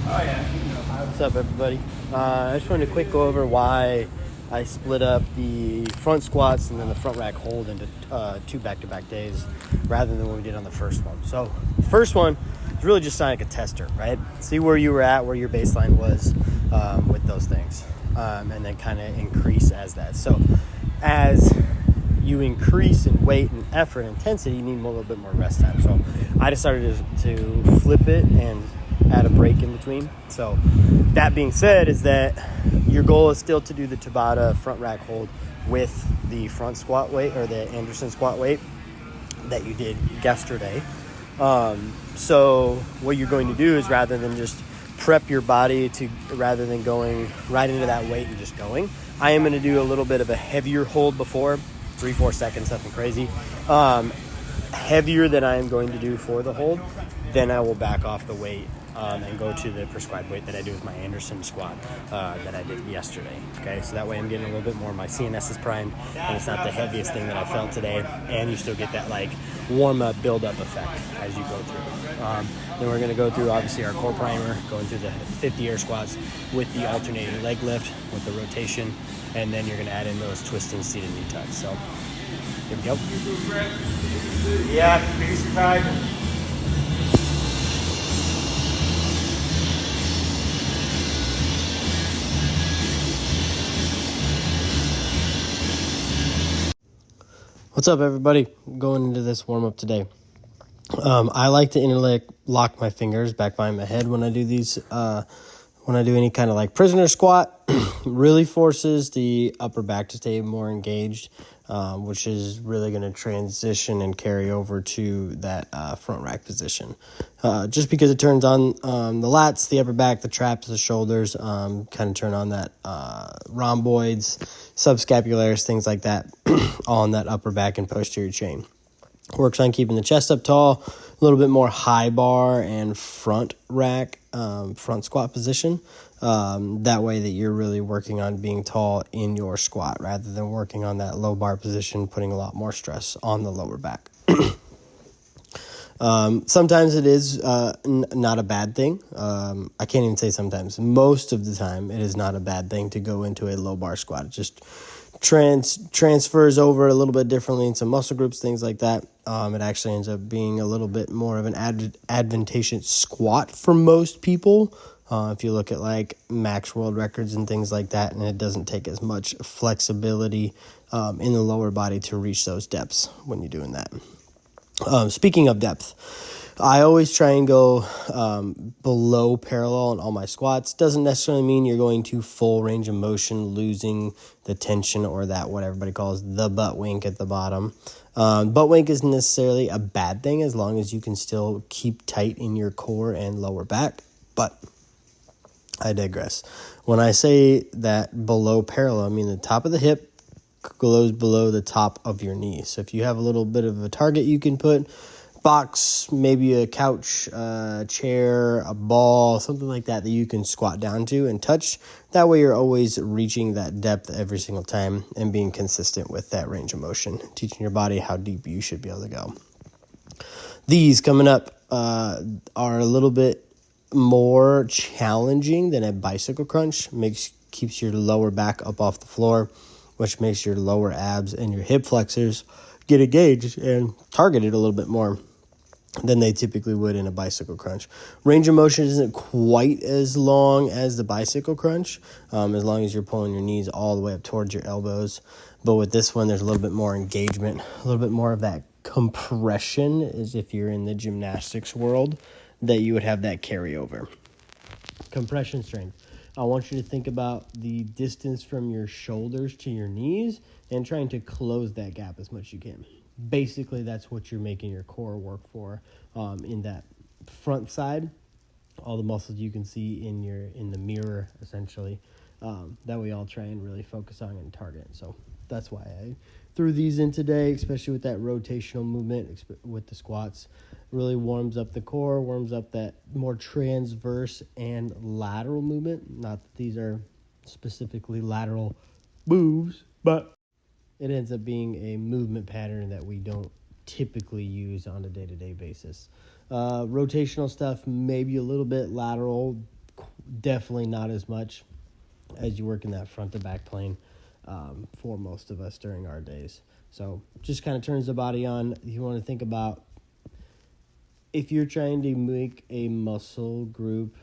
What's up, everybody? I just wanted to quick go over why I split up the front squats and then the front rack hold into 2 back-to-back days rather than what we did on the first one. So the first one is really just like a tester, right? See where you were at, where your baseline was with those things, and then kind of increase as that. So as you increase in weight and effort and intensity, you need a little bit more rest time. So I decided to flip it and add a break in between. So that being said, is that your goal is still to do the Tabata front rack hold with the front squat weight or the Anderson squat weight that you did yesterday. So what you're going to do is, rather than just prep your body rather than going right into that weight and just going, I am going to do a little bit of a heavier hold before, 3-4 seconds, nothing crazy, heavier than I am going to do for the hold. Then I will back off the weight and go to the prescribed weight that I do with my Anderson squat that I did yesterday. Okay, so that way I'm getting a little bit more. My CNS is primed, and it's not the heaviest thing that I felt today. And you still get that like warm-up, build-up effect as you go through. Then we're going to go through, obviously, our core primer, going through the 50 air squats with the alternating leg lift, with the rotation, and then you're going to add in those twisting seated knee tucks. So here we go. Yeah, biggest time. What's up, everybody? Going into this warm-up today. I like to interlock my fingers back behind my head when I do these. When I do any kind of like prisoner squat, really forces the upper back to stay more engaged, which is really going to transition and carry over to that front rack position. Just because it turns on the lats, the upper back, the traps, the shoulders, kind of turn on that rhomboids, subscapularis, things like that, all on that upper back and posterior chain. Works on keeping the chest up tall, a little bit more high bar and front rack, front squat position. That way that you're really working on being tall in your squat rather than working on that low bar position, putting a lot more stress on the lower back. Sometimes it is not a bad thing. I can't even say sometimes. Most of the time, it is not a bad thing to go into a low bar squat. It just transfers over a little bit differently in some muscle groups, things like that. It actually ends up being a little bit more of an advantageous squat for most people. If you look at like max world records and things like that, and it doesn't take as much flexibility in the lower body to reach those depths when you're doing that. Speaking of depth, I always try and go below parallel in all my squats. Doesn't necessarily mean you're going to full range of motion, losing the tension or that what everybody calls the butt wink at the bottom. Butt wink isn't necessarily a bad thing as long as you can still keep tight in your core and lower back. But I digress. When I say that below parallel, I mean the top of the hip goes below the top of your knee. So if you have a little bit of a target you can put, box, maybe a couch, a chair, a ball, something like that you can squat down to and touch. That way you're always reaching that depth every single time and being consistent with that range of motion, teaching your body how deep you should be able to go. These coming up are a little bit more challenging than a bicycle crunch. Keeps your lower back up off the floor, which makes your lower abs and your hip flexors get engaged and targeted a little bit more than they typically would in a bicycle crunch. Range of motion isn't quite as long as the bicycle crunch, as long as you're pulling your knees all the way up towards your elbows. But with this one, there's a little bit more engagement, a little bit more of that compression, as if you're in the gymnastics world, that you would have that carryover. Compression strength. I want you to think about the distance from your shoulders to your knees and trying to close that gap as much as you can. Basically, that's what you're making your core work for in that front side. All the muscles you can see in the mirror, essentially. That way I'll try and really focus on and target. So that's why I threw these in today, especially with that rotational movement with the squats. Really warms up the core, warms up that more transverse and lateral movement. Not that these are specifically lateral moves, but it ends up being a movement pattern that we don't typically use on a day-to-day basis. Rotational stuff, maybe a little bit lateral, definitely not as much as you work in that front to back plane for most of us during our days. So just kind of turns the body on. You want to think about if you're trying to make a muscle group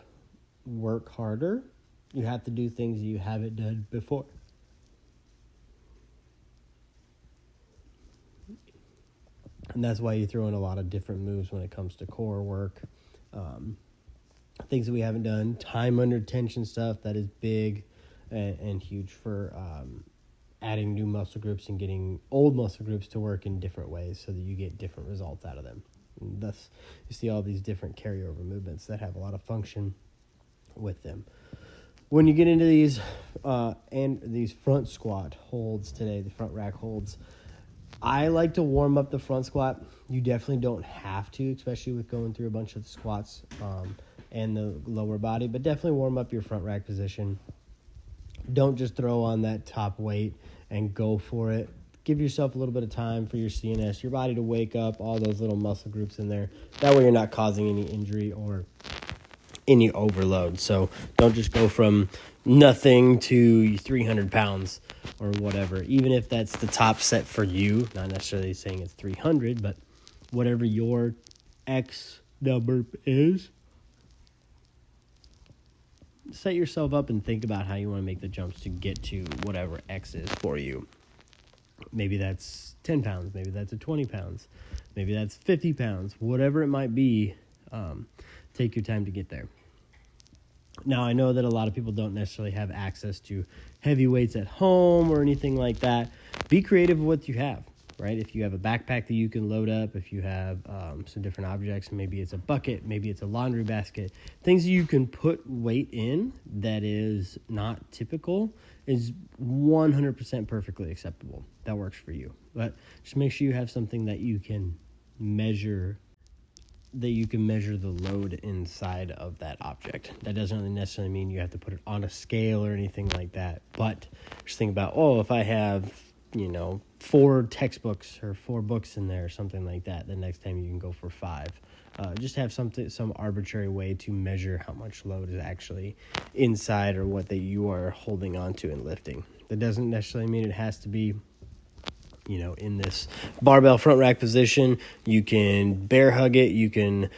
work harder, you have to do things you haven't done before. And that's why you throw in a lot of different moves when it comes to core work. Things that we haven't done, time under tension stuff, that is big and huge for adding new muscle groups and getting old muscle groups to work in different ways so that you get different results out of them. And thus, you see all these different carryover movements that have a lot of function with them. When you get into these and these front squat holds today, the front rack holds, I like to warm up the front squat. You definitely don't have to, especially with going through a bunch of the squats and the lower body, but definitely warm up your front rack position. Don't just throw on that top weight and go for it. Give yourself a little bit of time for your CNS, your body to wake up, all those little muscle groups in there. That way you're not causing any injury or any overload. So don't just go from nothing to 300 pounds or whatever, even if that's the top set for you, not necessarily saying it's 300, but whatever your X number is, set yourself up and think about how you want to make the jumps to get to whatever X is for you. Maybe that's 10 pounds, maybe that's 20 pounds, maybe that's 50 pounds, whatever it might be, take your time to get there. Now, I know that a lot of people don't necessarily have access to heavy weights at home or anything like that. Be creative with what you have, right? If you have a backpack that you can load up, if you have some different objects, maybe it's a bucket, maybe it's a laundry basket, things you can put weight in that is not typical is 100% perfectly acceptable. That works for you. But just make sure you have something that you can measure the load inside of that object. That doesn't really necessarily mean you have to put it on a scale or anything like that. But just think about, if I have, 4 textbooks or 4 books in there or something like that, the next time you can go for 5. Just have some arbitrary way to measure how much load is actually inside or what that you are holding on to and lifting. That doesn't necessarily mean it has to be in this barbell front rack position. You can bear hug it. You can,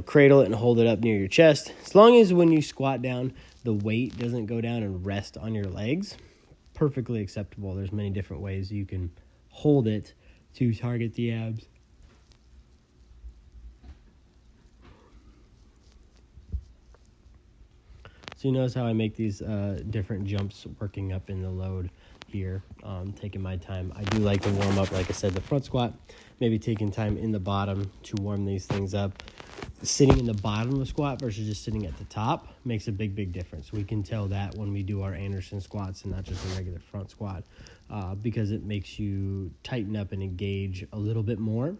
cradle it and hold it up near your chest. As long as when you squat down, the weight doesn't go down and rest on your legs, perfectly acceptable. There's many different ways you can hold it to target the abs. So you notice how I make these different jumps working up in the load here, taking my time. I do like to warm up, like I said, the front squat, maybe taking time in the bottom to warm these things up. Sitting in the bottom of the squat versus just sitting at the top makes a big difference. We can tell that when we do our Anderson squats and not just a regular front squat, because it makes you tighten up and engage a little bit more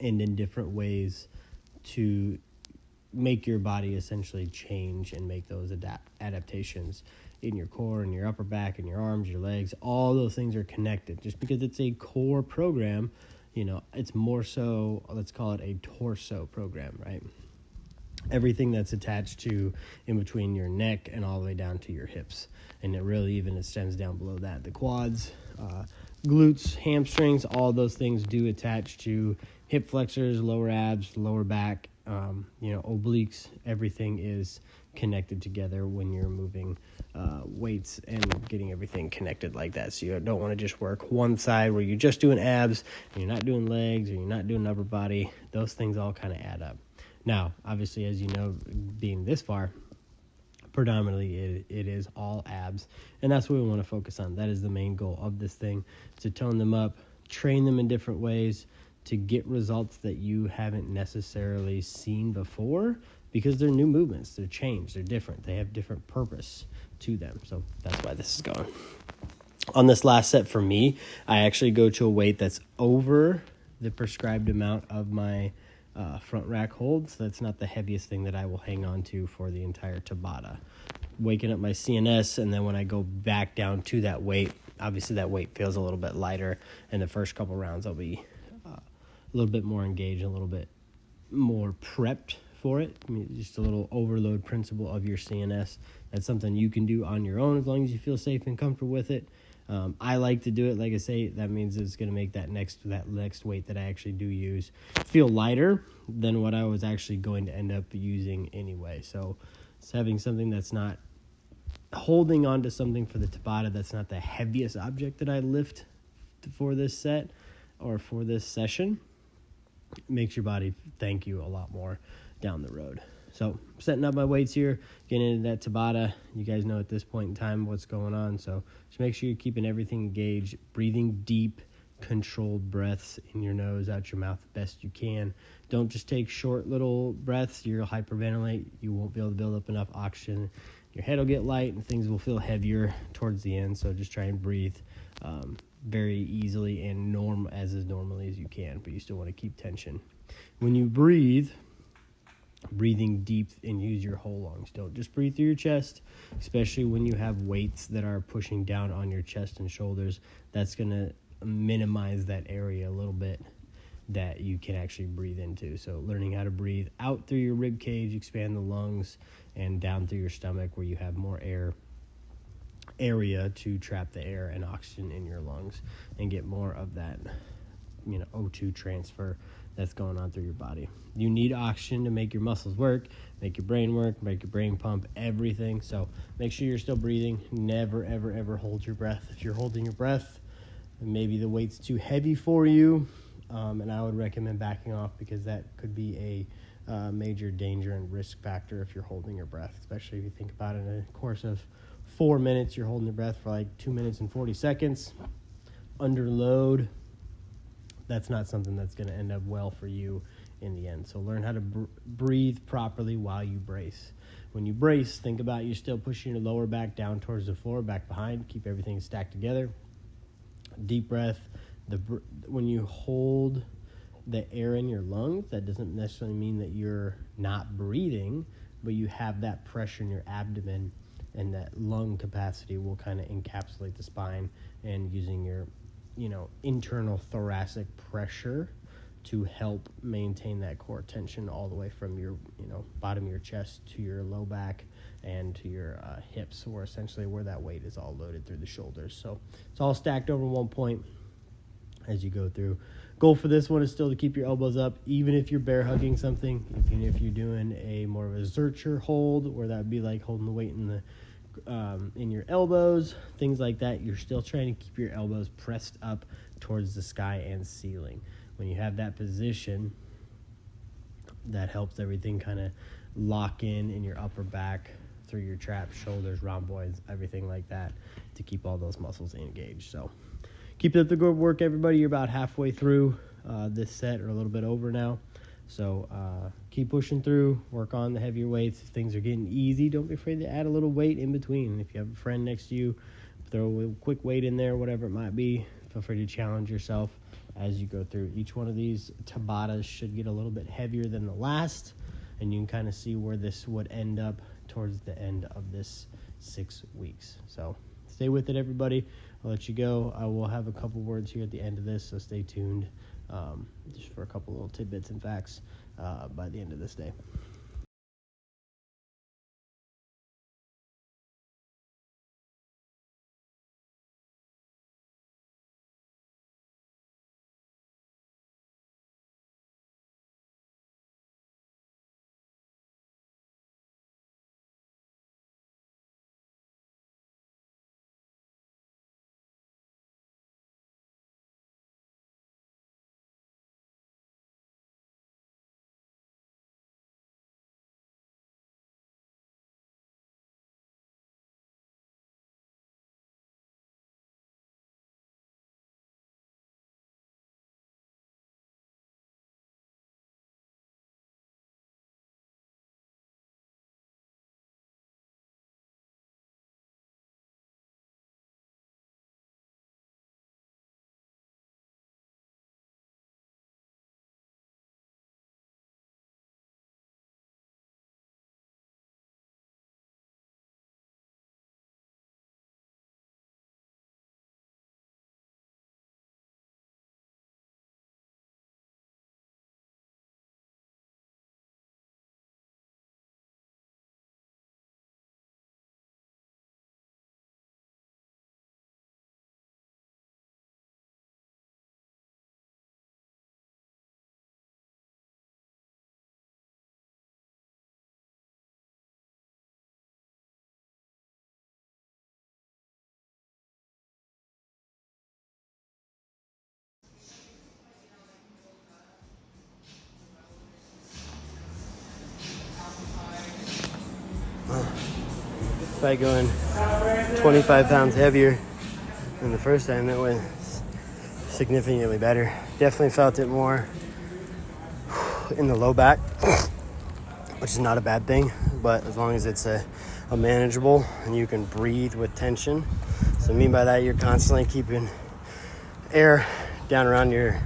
and in different ways to make your body essentially change and make those adaptations in your core and your upper back and your arms, your legs. All those things are connected. Just because it's a core program, it's more so, let's call it a torso program, right? Everything that's attached to in between your neck and all the way down to your hips. And it really even extends down below that. The quads, glutes, hamstrings, all those things do attach to hip flexors, lower abs, lower back, obliques. Everything is connected together when you're moving weights and getting everything connected like that. So you don't want to just work one side where you're just doing abs and you're not doing legs or you're not doing upper body. Those things all kind of add up. Now, obviously, as you know, being this far, predominantly it is all abs, and that's what we want to focus on. That is the main goal of this thing, to tone them up, train them in different ways to get results that you haven't necessarily seen before, because they're new movements, they're changed, they're different, they have different purpose to them. So that's why this is going. On this last set for me, I actually go to a weight that's over the prescribed amount of my front rack holds. That's not the heaviest thing that I will hang on to for the entire Tabata. Waking up my CNS, and then when I go back down to that weight, obviously that weight feels a little bit lighter, and the first couple rounds I'll be a little bit more engaged, a little bit more prepped for it. I mean, just a little overload principle of your CNS. That's something you can do on your own as long as you feel safe and comfortable with it. I like to do it. Like I say, that means it's going to make that next weight that I actually do use feel lighter than what I was actually going to end up using anyway. So it's having something that's not holding on to something for the Tabata that's not the heaviest object that I lift for this set or for this session makes your body thank you a lot more down the road. So setting up my weights here, getting into that Tabata. You guys know at this point in time what's going on. So just make sure you're keeping everything engaged, breathing deep, controlled breaths in your nose, out your mouth the best you can. Don't just take short little breaths. You'll hyperventilate. You won't be able to build up enough oxygen. Your head will get light and things will feel heavier towards the end. So just try and breathe very easily and as normally as you can, but you still want to keep tension. When you breathing deep and use your whole lungs. Don't just breathe through your chest, especially when you have weights that are pushing down on your chest and shoulders. That's going to minimize that area a little bit that you can actually breathe into. So learning how to breathe out through your rib cage, expand the lungs, and down through your stomach where you have more area to trap the air and oxygen in your lungs and get more of that O2 transfer that's going on through your body. You need oxygen to make your muscles work, make your brain work, make your brain pump, everything. So make sure you're still breathing. Never, ever, ever hold your breath. If you're holding your breath, maybe the weight's too heavy for you, and I would recommend backing off because that could be a major danger and risk factor if you're holding your breath, especially if you think about it in a course of 4 minutes, you're holding your breath for like 2 minutes and 40 seconds under load. That's not something that's going to end up well for you in the end. So learn how to breathe properly while you brace. When you brace, think about you still pushing your lower back down towards the floor, back behind. Keep everything stacked together. Deep breath. When you hold the air in your lungs, that doesn't necessarily mean that you're not breathing, but you have that pressure in your abdomen, and that lung capacity will kind of encapsulate the spine, and using your internal thoracic pressure to help maintain that core tension all the way from your bottom of your chest to your low back and to your hips, or essentially where that weight is all loaded through the shoulders. So it's all stacked over one point as you go through. Goal for this one is still to keep your elbows up, even if you're bear hugging something, even if you're doing a more of a Zercher hold, where that would be like holding the weight in your elbows, things like that. You're still trying to keep your elbows pressed up towards the sky and ceiling. When you have that position, that helps everything kind of lock in your upper back, through your traps, shoulders, rhomboids, everything like that, to keep all those muscles engaged. So keep up the good work, everybody. You're about halfway through this set, or a little bit over now. So keep pushing through, work on the heavier weights. If things are getting easy, don't be afraid to add a little weight in between. If you have a friend next to you, throw a quick weight in there, whatever it might be. Feel free to challenge yourself as you go through. Each one of these Tabatas should get a little bit heavier than the last, and you can kind of see where this would end up towards the end of this 6 weeks. So stay with it, everybody. I'll let you go. I will have a couple words here at the end of this, so stay tuned just for a couple little tidbits and facts by the end of this day. by going 25 pounds heavier than the first time. That went significantly better. Definitely felt it more in the low back, which is not a bad thing, but as long as it's a manageable and you can breathe with tension. So I mean by that, you're constantly keeping air down around your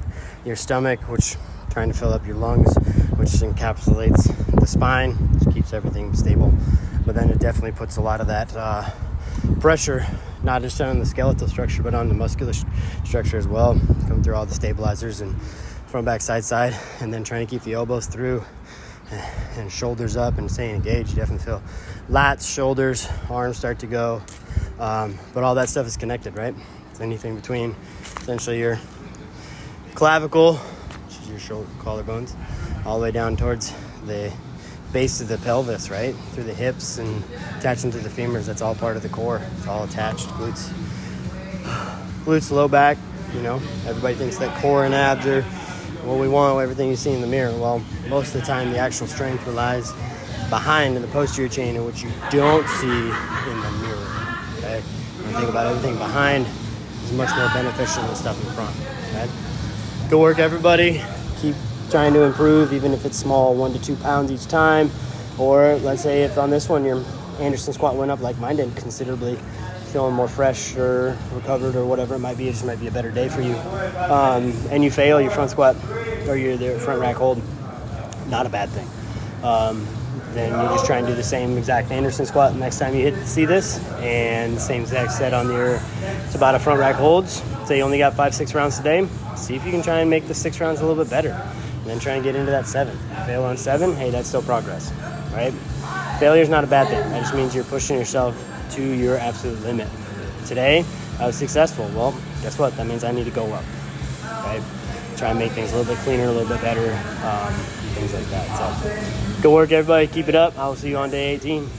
stomach, which trying to fill up your lungs, which encapsulates the spine, which keeps everything stable. But then it definitely puts a lot of that pressure, not just on the skeletal structure, but on the muscular structure as well. Come through all the stabilizers and front, back, side, and then trying to keep the elbows through and shoulders up and staying engaged. You definitely feel lats, shoulders, arms start to go. But all that stuff is connected, right? It's anything between essentially your clavicle, which is your shoulder, collarbones, all the way down towards the base of the pelvis, right? Through the hips and attaching to the femurs. That's all part of the core. It's all attached. Glutes, low back. You know, everybody thinks that core and abs are what we want, everything you see in the mirror. Well, most of the time the actual strength relies behind in the posterior chain, in which you don't see in the mirror. Okay? When you think about everything behind is much more beneficial than stuff in front. Okay? Good work, everybody. Keep trying to improve, even if it's small, 1 to 2 pounds each time. Or let's say if on this one your Anderson squat went up like mine did considerably, feeling more fresh or recovered or whatever it might be, it just might be a better day for you. And you fail your front squat or your front rack hold, not a bad thing. Then you just try and do the same exact Anderson squat the next time you see this, and same exact set on your Tabata front rack holds. Say you only got 5-6 rounds today, see if you can try and make the 6 rounds a little bit better, and then try and get into that 7. Fail on 7, hey, that's still progress, right? Failure is not a bad thing. That just means you're pushing yourself to your absolute limit. Today, I was successful. Well, guess what? That means I need to go up, right? Try and make things a little bit cleaner, a little bit better, things like that. So, good work, everybody. Keep it up. I will see you on day 18.